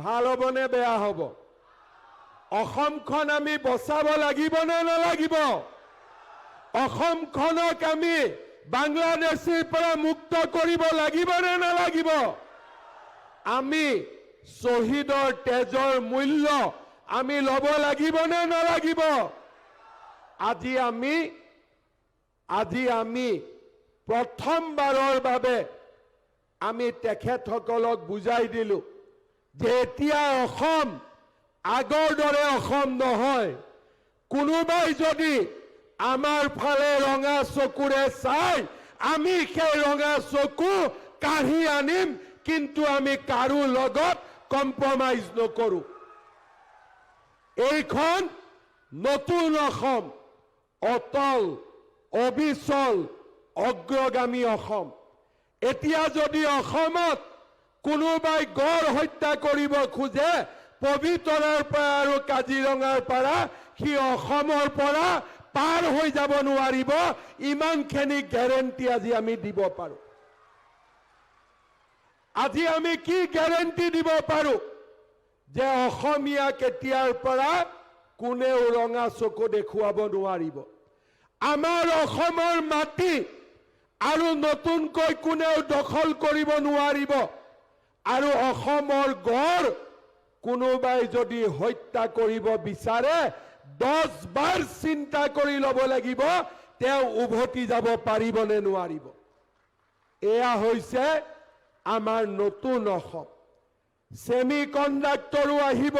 ভাল হ'বনে বেয়া হ'ব? অসমখন আমি বচাব লাগিব নে নালাগিব? অসমখনক আমি বাংলাদেশৰ পৰা মুক্ত কৰিব লাগিব নে নালাগিব? আমি শহীদৰ তেজৰ মূল্য আমি ল'ব লাগিব নে নালাগিব? আজি আমি প্ৰথমবাৰৰ বাবে আমি তেখেতসকলক বুজাই দিলো যে এতিয়া অসম আগৰ দৰে অসম নহয়। কোনোবাই যদি আমাৰ ফালে ৰঙা চকুৰে চাই আমি সেই ৰঙা চকু কাঢ়ি আনিম, কিন্তু আমি কাৰো লগত কম্প্ৰমাইজ নকৰো। এইখন নতুন অসম, অটল, অবিচল, অগ্ৰগামী অসম। এতিয়া যদি অসমত কোনোবাই গড় হত্যা কৰিব খোজে পবিতৰাৰ পৰা আৰু কাজিৰঙাৰ পৰা, সি অসমৰ পৰা পাৰ হৈ যাব নোৱাৰিব, ইমানখিনি গ্যাৰেণ্টি আজি আমি দিব পাৰো। আজি আমি কি গ্যাৰেণ্টি দিব পাৰো যে অসমীয়া কেতিয়াৰ পৰা কোনেও ৰঙা চকু দেখুৱাব নোৱাৰিব? আমাৰ অসমৰ মাটি আৰু নতুনকৈ কোনেও দখল কৰিব নোৱাৰিব। আৰু অসমৰ গড় কোনোবাই যদি হত্যা কৰিব বিচাৰে 10 বাৰ চিন্তা কৰি ল'ব লাগিব তেওঁ উভতি যাব পাৰিবনে নোৱাৰিব। এয়া হৈছে আমাৰ নতুন অসম। সেমি কণ্ডাক্টৰো আহিব।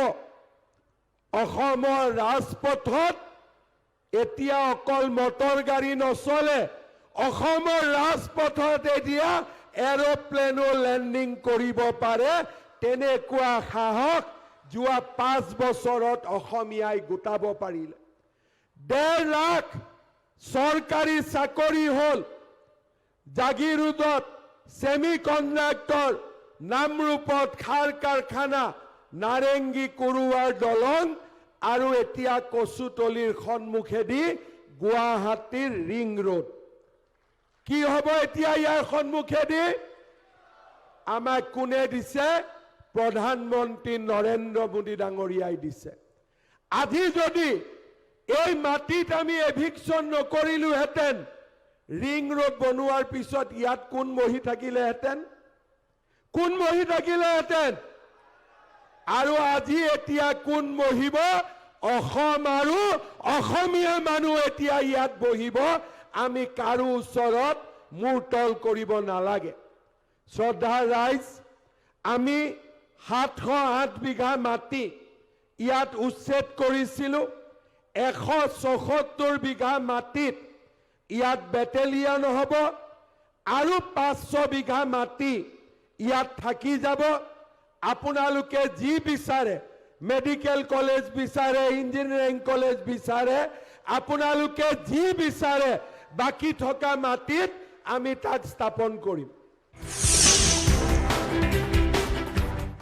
অসমৰ ৰাজপথত এতিয়া অকল মটৰ গাড়ী নচলে, অসমৰ ৰাজপথত এতিয়া এৰোপ্লেনো লেণ্ডিং কৰিব পাৰে। তেনেকুৱা সাহস যোৱা 5 বছৰত অসমীয়াই গোটাব পাৰিলে। 1.5 লাখ চৰকাৰী চাকৰি হ'ল। জাগিৰোডত সেমি কণ্ডাক্টৰ, নামৰূপত খাৰ কাৰখানা, নাৰেংগী কুৰুৱাৰ দলং আৰু এতিয়া কচুতলিৰ সন্মুখেদি গুৱাহাটীৰ ৰিং ৰোড। কি হ'ব এতিয়া ইয়াৰ সন্মুখেদি? আমাক কোনে দিছে? প্ৰধানমন্ত্ৰী নৰেন্দ্ৰ মোদী ডাঙৰীয়াই দিছে। আজি যদি এই মাটিত আমি এভিকশ্যন নকৰিলোহেঁতেন, ৰিং ৰোড বনোৱাৰ পিছত ইয়াত কোন বহি থাকিলেহেঁতেন? কোন বহি থাকিলেহেঁতেন? আৰু আজি এতিয়া কোন বহিব? অসম আৰু অসমীয়া মানুহ এতিয়া ইয়াত বহিব। আমি কাৰো ওচৰত মূৰ তল কৰিব নালাগে। শ্ৰদ্ধা ৰাইজ, আমি 708 বিঘা মাটি ইয়াত উচ্ছেদ কৰিছিলো। 174 বিঘা মাটিত ইয়াত বেটেলিয়ন হ'ব আৰু 500 বিঘা মাটি ইয়াত থাকি যাব। আপোনালোকে যি বিচাৰে, মেডিকেল কলেজ বিচাৰে, ইঞ্জিনিয়াৰিং কলেজ বিচাৰে, আপোনালোকে যি বিচাৰে বাকি থকা মাটিত আমি তাক স্থাপন কৰিম।